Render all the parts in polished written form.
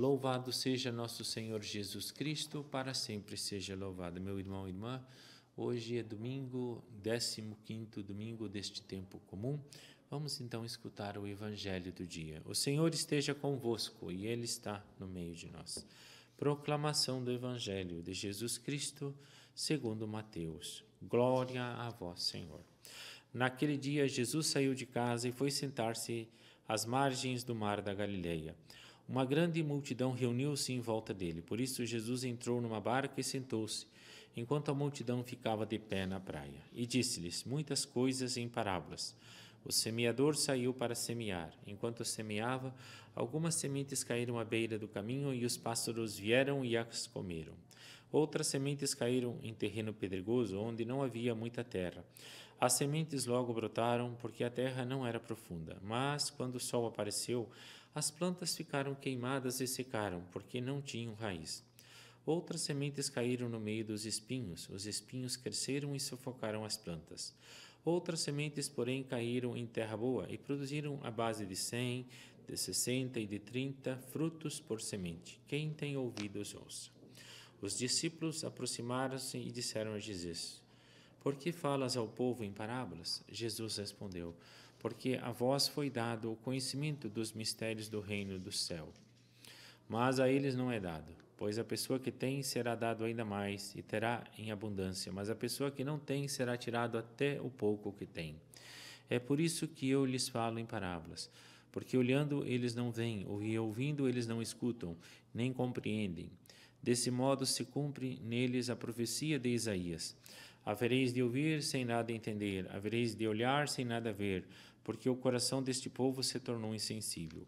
Louvado seja nosso Senhor Jesus Cristo, para sempre seja louvado. Meu irmão e irmã, hoje é domingo, 15º domingo deste tempo comum. Vamos então escutar o Evangelho do dia. O Senhor esteja convosco e Ele está no meio de nós. Proclamação do Evangelho de Jesus Cristo, segundo Mateus. Glória a vós, Senhor. Naquele dia, Jesus saiu de casa e foi sentar-se às margens do mar da Galileia. Uma grande multidão reuniu-se em volta dele. Por isso, Jesus entrou numa barca e sentou-se, enquanto a multidão ficava de pé na praia. E disse-lhes muitas coisas em parábolas. O semeador saiu para semear. Enquanto semeava, algumas sementes caíram à beira do caminho e os pássaros vieram e as comeram. Outras sementes caíram em terreno pedregoso, onde não havia muita terra. As sementes logo brotaram, porque a terra não era profunda. Mas, quando o sol apareceu, as plantas ficaram queimadas e secaram, porque não tinham raiz. Outras sementes caíram no meio dos espinhos. Os espinhos cresceram e sufocaram as plantas. Outras sementes, porém, caíram em terra boa e produziram à base de 100, de 60 e de 30 frutos por semente. Quem tem ouvidos, ouça. Os discípulos aproximaram-se e disseram a Jesus: Por que falas ao povo em parábolas? Jesus respondeu: Porque a vós foi dado o conhecimento dos mistérios do reino do céu. Mas a eles não é dado, pois a pessoa que tem será dado ainda mais e terá em abundância, mas a pessoa que não tem será tirado até o pouco que tem. É por isso que eu lhes falo em parábolas, porque olhando eles não veem, e ouvindo eles não escutam, nem compreendem. Desse modo se cumpre neles a profecia de Isaías. Havereis de ouvir sem nada entender, havereis de olhar sem nada ver, porque o coração deste povo se tornou insensível.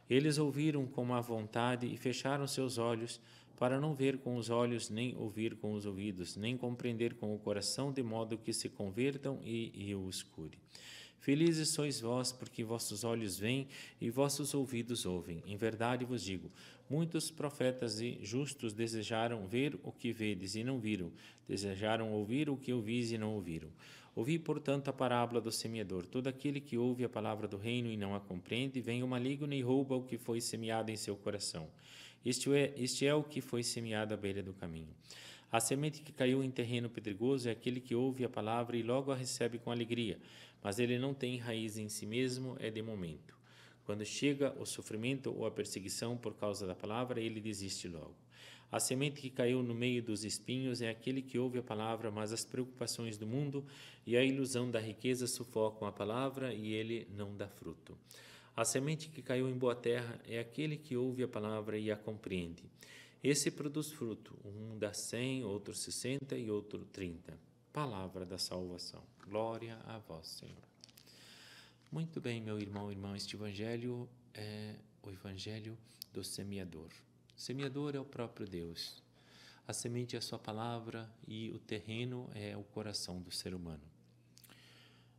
Eles ouviram com má vontade e fecharam seus olhos, para não ver com os olhos, nem ouvir com os ouvidos, nem compreender com o coração, de modo que se convertam e eu os cure. Felizes sois vós, porque vossos olhos veem e vossos ouvidos ouvem. Em verdade vos digo, muitos profetas e justos desejaram ver o que vedes e não viram, desejaram ouvir o que ouvis e não ouviram. Ouvi, portanto, a parábola do semeador. Todo aquele que ouve a palavra do reino e não a compreende, vem o maligno e rouba o que foi semeado em seu coração. Este é o que foi semeado à beira do caminho. A semente que caiu em terreno pedregoso é aquele que ouve a palavra e logo a recebe com alegria, mas ele não tem raiz em si mesmo, é de momento. Quando chega o sofrimento ou a perseguição por causa da palavra, ele desiste logo. A semente que caiu no meio dos espinhos é aquele que ouve a palavra, mas as preocupações do mundo e a ilusão da riqueza sufocam a palavra e ele não dá fruto. A semente que caiu em boa terra é aquele que ouve a palavra e a compreende. Esse produz fruto, um dá 100, outro 60 e outro 30. Palavra da salvação. Glória a vós, Senhor. Muito bem, meu irmão e irmã, este evangelho é o evangelho do semeador. O semeador é o próprio Deus. A semente é a sua palavra e o terreno é o coração do ser humano.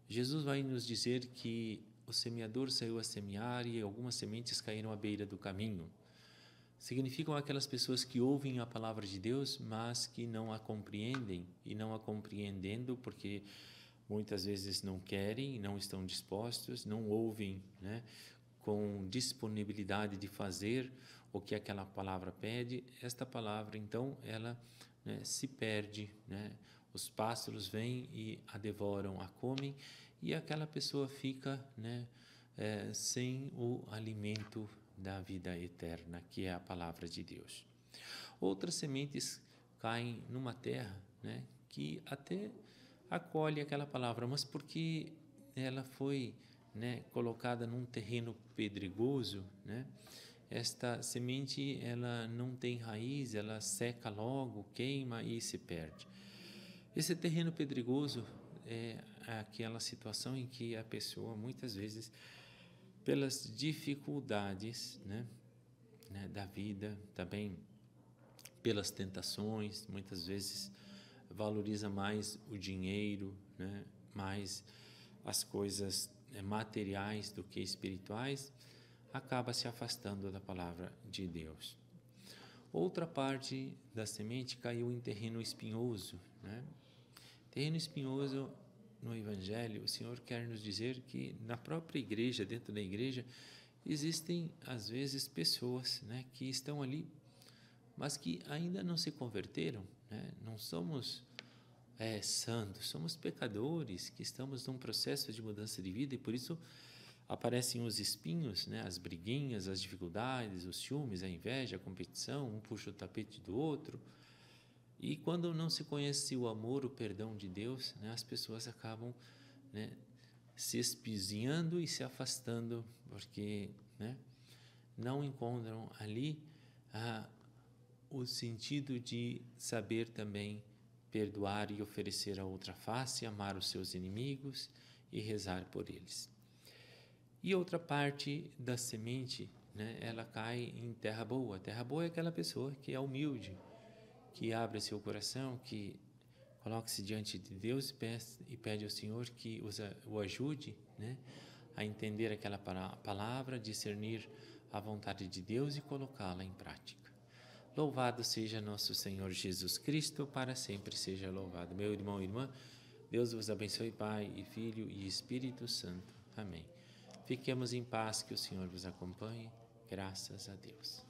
Jesus vai nos dizer que o semeador saiu a semear e algumas sementes caíram à beira do caminho. Significam aquelas pessoas que ouvem a palavra de Deus, mas que não a compreendem, e não a compreendendo porque muitas vezes não querem, não estão dispostos, não ouvem, com disponibilidade de fazer o que aquela palavra pede. Esta palavra, então, ela se perde, Os pássaros vêm e a devoram, a comem, e aquela pessoa fica sem o alimento da vida eterna, que é a palavra de Deus. Outras sementes caem numa terra que até acolhe aquela palavra, mas porque ela foi colocada num terreno pedregoso, esta semente ela não tem raiz, ela seca logo, queima e se perde. Esse terreno pedregoso é aquela situação em que a pessoa muitas vezes, pelas dificuldades da vida, também pelas tentações, muitas vezes valoriza mais o dinheiro, mais as coisas materiais do que espirituais, acaba se afastando da palavra de Deus. Outra parte da semente caiu em terreno espinhoso. Terreno espinhoso, no Evangelho, o Senhor quer nos dizer que na própria igreja, dentro da igreja, existem, às vezes, pessoas, né, que estão ali, mas que ainda não se converteram, né? Não somos santos, somos pecadores que estamos num processo de mudança de vida e por isso aparecem os espinhos, né? As briguinhas, as dificuldades, os ciúmes, a inveja, a competição, um puxa o tapete do outro. E quando não se conhece o amor, o perdão de Deus, né, as pessoas acabam, né, se espizinhando e se afastando, porque, né, não encontram ali o sentido de saber também perdoar e oferecer a outra face, amar os seus inimigos e rezar por eles. E outra parte da semente, né, ela cai em terra boa. Terra boa é aquela pessoa que é humilde, que abre seu coração, que coloca-se diante de Deus e pede ao Senhor que o ajude, né, a entender aquela palavra, discernir a vontade de Deus e colocá-la em prática. Louvado seja nosso Senhor Jesus Cristo, para sempre seja louvado. Meu irmão e irmã, Deus vos abençoe, Pai e Filho e Espírito Santo. Amém. Fiquemos em paz, que o Senhor vos acompanhe. Graças a Deus.